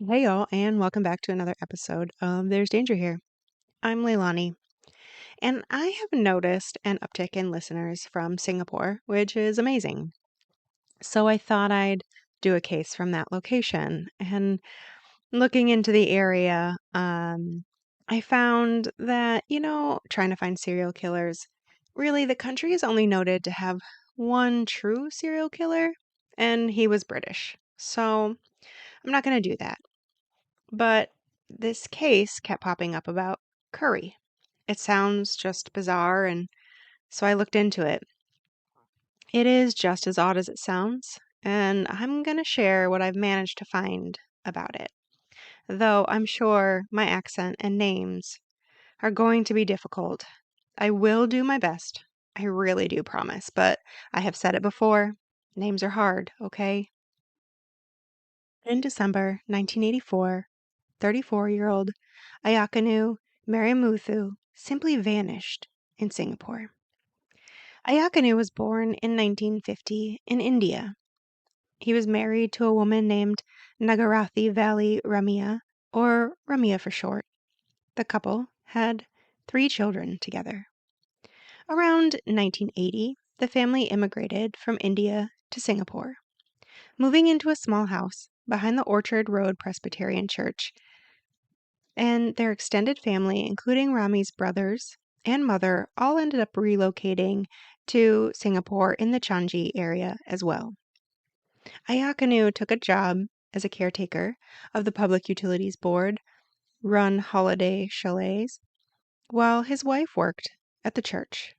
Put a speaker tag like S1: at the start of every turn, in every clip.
S1: Hey y'all, and welcome back to another episode of There's Danger Here. I'm Leilani, and I have noticed an uptick in listeners from Singapore, which is amazing. So I thought I'd do a case from that location. And looking into the area, I found that, trying to find serial killers, really the country is only noted to have one true serial killer, and he was British. So I'm not going to do that. But this case kept popping up about curry. It sounds just bizarre, and so I looked into it. It is just as odd as it sounds, and I'm going to share what I've managed to find about it. Though I'm sure my accent and names are going to be difficult. I will do my best. I really do promise, but I have said it before. Names are hard, okay? In December 1984, 34-year-old Ayakanu Mariamuthu simply vanished in Singapore. Ayakanu was born in 1950 in India. He was married to a woman named Nagarathi Valley Ramia, or Ramia for short. The couple had 3 children together. Around 1980, the family immigrated from India to Singapore, moving into a small house behind the Orchard Road Presbyterian Church, and their extended family, including Rami's brothers and mother, all ended up relocating to Singapore in the Changi area as well. Ayakanu took a job as a caretaker of the Public Utilities Board, run holiday chalets, while his wife worked at the church.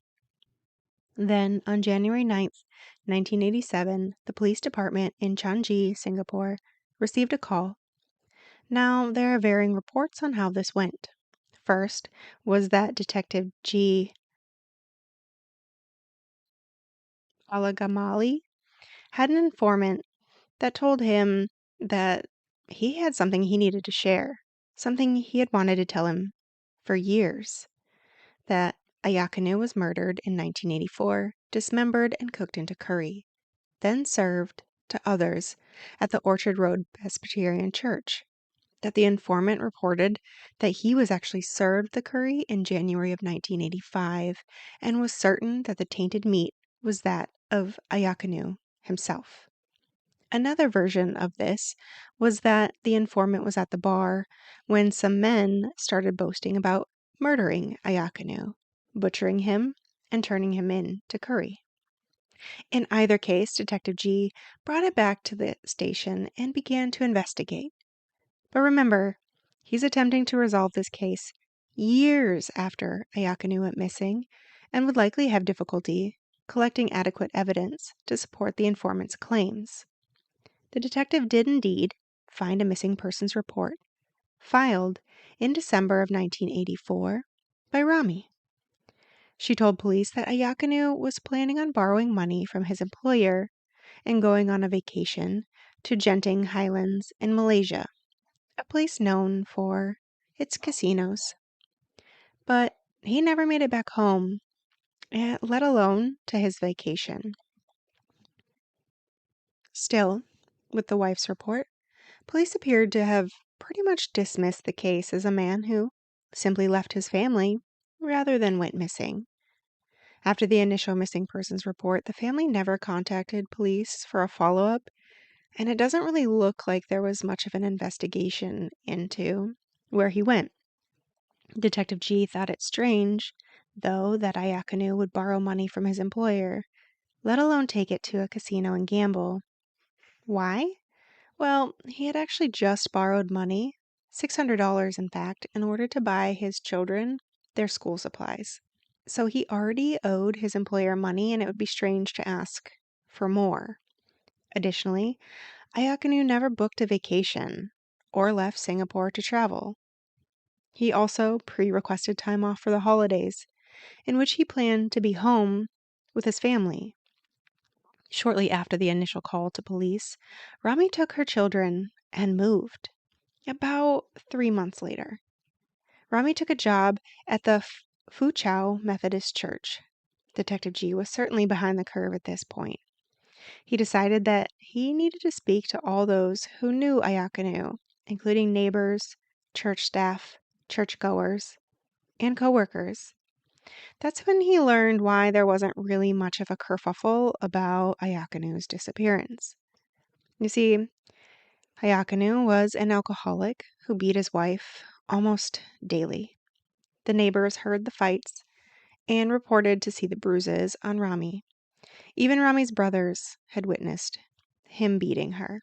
S1: Then, on January 9th, 1987, the police department in Changi, Singapore, received a call. Now, there are varying reports on how this went. First was that Detective G. Alagamali had an informant that told him that he had something he needed to share, something he had wanted to tell him for years, that Ayakanu was murdered in 1984, dismembered and cooked into curry, then served to others at the Orchard Road Presbyterian Church. That the informant reported that he was actually served the curry in January of 1985 and was certain that the tainted meat was that of Ayakanu himself. Another version of this was that the informant was at the bar when some men started boasting about murdering Ayakanu, butchering him, and turning him into curry. In either case, Detective G brought it back to the station and began to investigate. But remember, he's attempting to resolve this case years after Ayakanu went missing and would likely have difficulty collecting adequate evidence to support the informant's claims. The detective did indeed find a missing persons report filed in December of 1984 by Rami. She told police that Ayakanu was planning on borrowing money from his employer and going on a vacation to Genting Highlands in Malaysia, a place known for its casinos. But he never made it back home, let alone to his vacation. Still, with the wife's report, police appeared to have pretty much dismissed the case as a man who simply left his family rather than went missing. After the initial missing persons report, the family never contacted police for a follow-up, and it doesn't really look like there was much of an investigation into where he went. Detective G thought it strange, though, that Ayakanu would borrow money from his employer, let alone take it to a casino and gamble. Why? Well, he had actually just borrowed money, $600 in fact, in order to buy his children their school supplies. So he already owed his employer money, and it would be strange to ask for more. Additionally, Ayakanu never booked a vacation or left Singapore to travel. He also pre-requested time off for the holidays, in which he planned to be home with his family. Shortly after the initial call to police, Rami took her children and moved. About 3 months later, Rami took a job at the Fu Chao Methodist Church. Detective G was certainly behind the curve at this point. He decided that he needed to speak to all those who knew Ayakanu including neighbors, church staff, churchgoers, and coworkers. That's when he learned why there wasn't really much of a kerfuffle about Ayakanu's disappearance. You see, Ayakanu was an alcoholic who beat his wife almost daily. The neighbors heard the fights and reported to see the bruises on Rami. Even Rami's brothers had witnessed him beating her.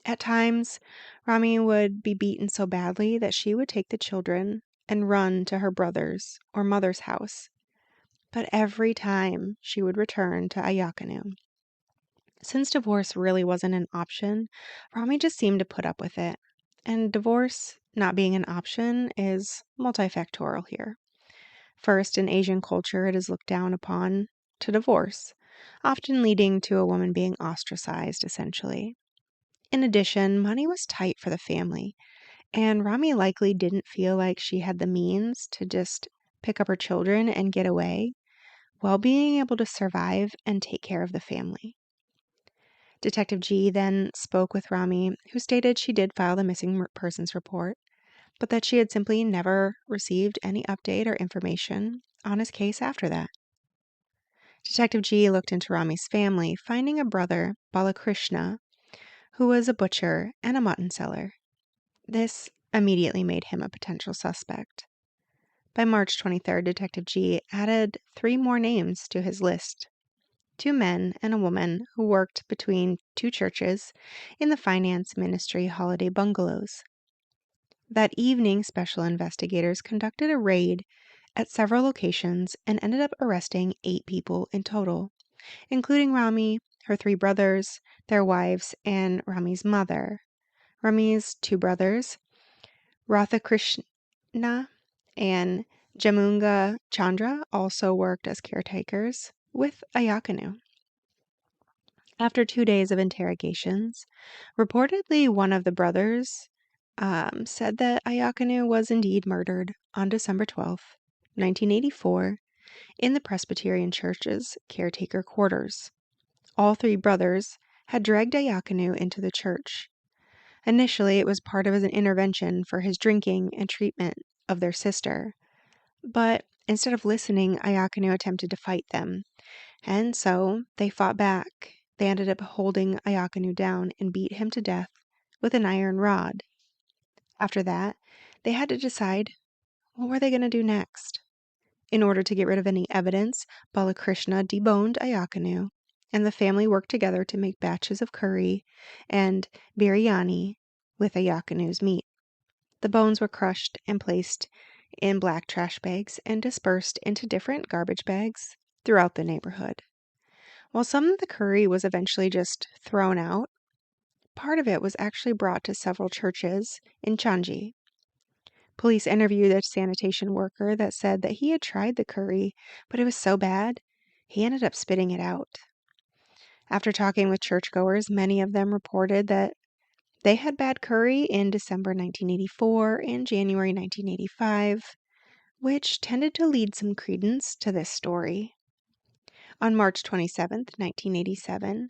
S1: At times, Rami would be beaten so badly that she would take the children and run to her brother's or mother's house. But every time she would return to Ayakanu. Since divorce really wasn't an option, Rami just seemed to put up with it. And divorce not being an option is multifactorial here. First, in Asian culture, it is looked down upon to divorce, often leading to a woman being ostracized, essentially. In addition, money was tight for the family, and Rami likely didn't feel like she had the means to just pick up her children and get away while being able to survive and take care of the family. Detective G then spoke with Rami, who stated she did file the missing persons report, but that she had simply never received any update or information on his case after that. Detective G looked into Rami's family, finding a brother, Balakrishna, who was a butcher and a mutton seller. This immediately made him a potential suspect. By March 23rd, Detective G added 3 more names to his list. 2 men and a woman who worked between 2 churches in the finance ministry holiday bungalows. That evening, special investigators conducted a raid at several locations and ended up arresting 8 people in total, including Rami, her 3 brothers, their wives, and Rami's mother. Rami's 2 brothers, Radhakrishna and Jamunga Chandra, also worked as caretakers with Ayakanu. After 2 days of interrogations, reportedly one of the brothers said that Ayakanu was indeed murdered on December 12th, 1984, in the Presbyterian Church's caretaker quarters. All 3 brothers had dragged Ayakanu into the church. Initially, it was part of an intervention for his drinking and treatment of their sister. But instead of listening, Ayakanu attempted to fight them, and so they fought back. They ended up holding Ayakanu down and beat him to death with an iron rod. After that, they had to decide what were they going to do next. In order to get rid of any evidence, Balakrishna deboned Ayakanu, and the family worked together to make batches of curry and biryani with Ayakanu's meat. The bones were crushed and placed in black trash bags and dispersed into different garbage bags throughout the neighborhood. While some of the curry was eventually just thrown out, part of it was actually brought to several churches in Changi. Police interviewed a sanitation worker that said that he had tried the curry, but it was so bad, he ended up spitting it out. After talking with churchgoers, many of them reported that they had bad curry in December 1984 and January 1985, which tended to lead some credence to this story. On March 27, 1987,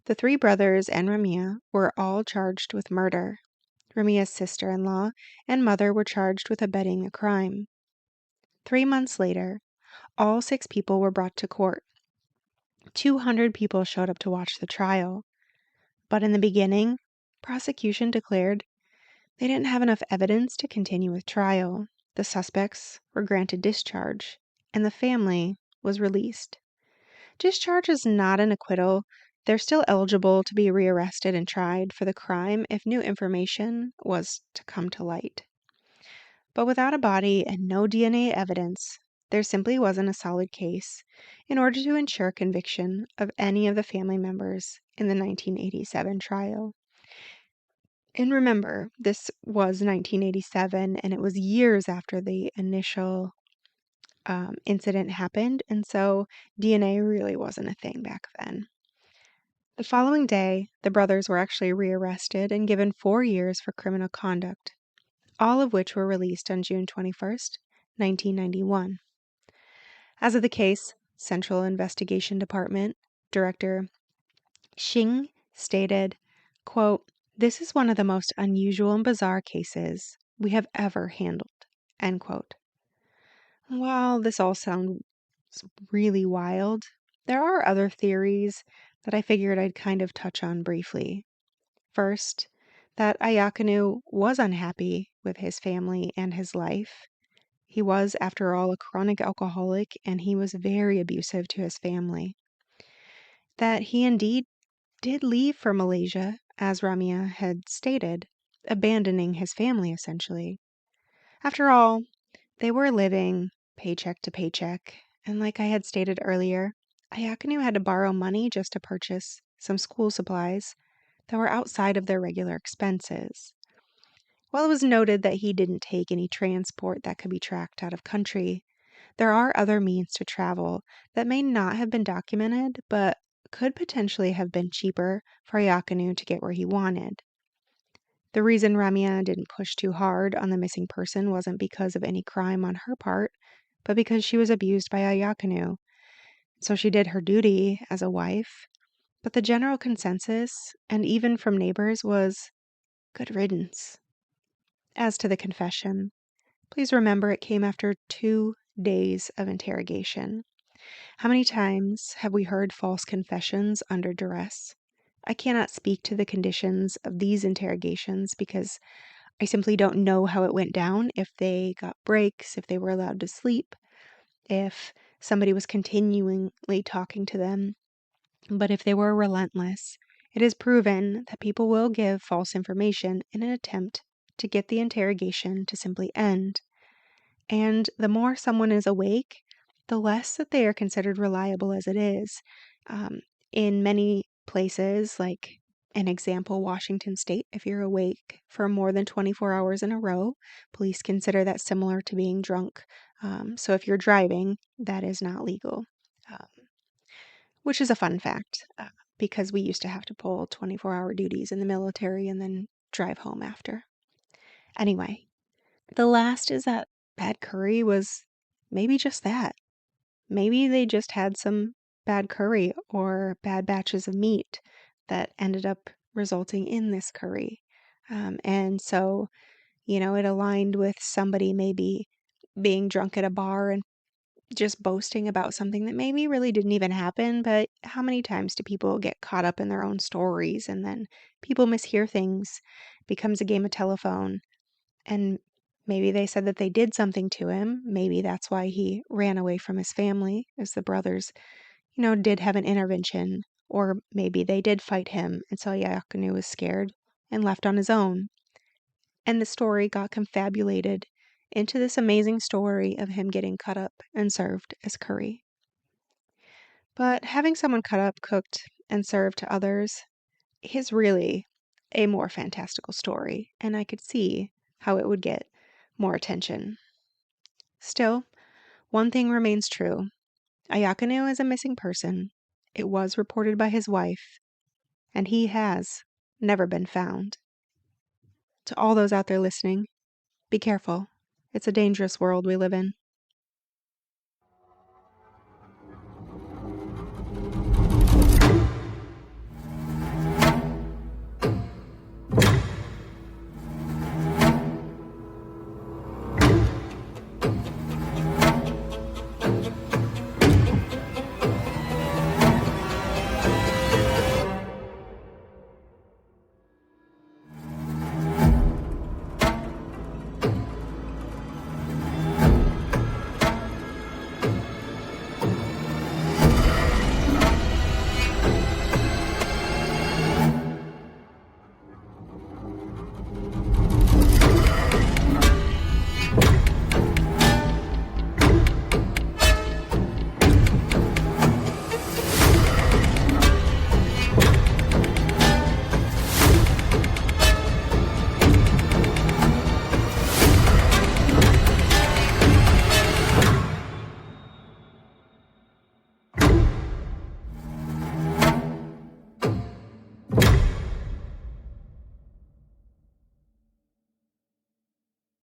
S1: the 3 brothers and Ramia were all charged with murder. Ramia's sister-in-law and mother were charged with abetting the crime. 3 months later, all 6 people were brought to court. 200 people showed up to watch the trial. But in the beginning, prosecution declared they didn't have enough evidence to continue with trial. The suspects were granted discharge, and the family was released. Discharge is not an acquittal. They're still eligible to be rearrested and tried for the crime if new information was to come to light. But without a body and no DNA evidence, there simply wasn't a solid case in order to ensure conviction of any of the family members in the 1987 trial. And remember, this was 1987, and it was years after the initial incident happened, and so DNA really wasn't a thing back then. The following day, the brothers were actually rearrested and given 4 years for criminal conduct, all of which were released on June 21st, 1991. As of the case, Central Investigation Department Director Xing stated, quote, This is one of the most unusual and bizarre cases we have ever handled. End quote. While this all sounds really wild, there are other theories that I figured I'd kind of touch on briefly. First, that Ayakanu was unhappy with his family and his life. He was, after all, a chronic alcoholic, and he was very abusive to his family. That he indeed did leave for Malaysia, as Ramia had stated, abandoning his family essentially. After all, they were living paycheck to paycheck, and like I had stated earlier, Ayakanu had to borrow money just to purchase some school supplies that were outside of their regular expenses. While it was noted that he didn't take any transport that could be tracked out of country, there are other means to travel that may not have been documented, but could potentially have been cheaper for Ayakanu to get where he wanted. The reason Ramia didn't push too hard on the missing person wasn't because of any crime on her part, but because she was abused by Ayakanu. So she did her duty as a wife, but the general consensus, and even from neighbors, was good riddance. As to the confession, please remember it came after 2 days of interrogation. How many times have we heard false confessions under duress? I cannot speak to the conditions of these interrogations because I simply don't know how it went down, if they got breaks, if they were allowed to sleep, if somebody was continually talking to them. But if they were relentless, it is proven that people will give false information in an attempt to get the interrogation to simply end. And the more someone is awake, the less that they are considered reliable as it is. In many places, like an example, Washington State, if you're awake for more than 24 hours in a row, police consider that similar to being drunk. So if you're driving, that is not legal, um, which is a fun fact because we used to have to pull 24-hour duties in the military and then drive home after. Anyway, the last is that bad curry was maybe just that. Maybe they just had some bad curry or bad batches of meat that ended up resulting in this curry. And so, it aligned with somebody maybe being drunk at a bar and just boasting about something that maybe really didn't even happen. But how many times do people get caught up in their own stories and then people mishear things, becomes a game of telephone, and maybe they said that they did something to him. Maybe that's why he ran away from his family, as the brothers, did have an intervention. Or maybe they did fight him, and so Yakunu was scared and left on his own. And the story got confabulated into this amazing story of him getting cut up and served as curry. But having someone cut up, cooked, and served to others is really a more fantastical story, and I could see how it would get more attention. Still, one thing remains true. Ayakanu is a missing person. It was reported by his wife, and he has never been found. To all those out there listening, be careful. It's a dangerous world we live in.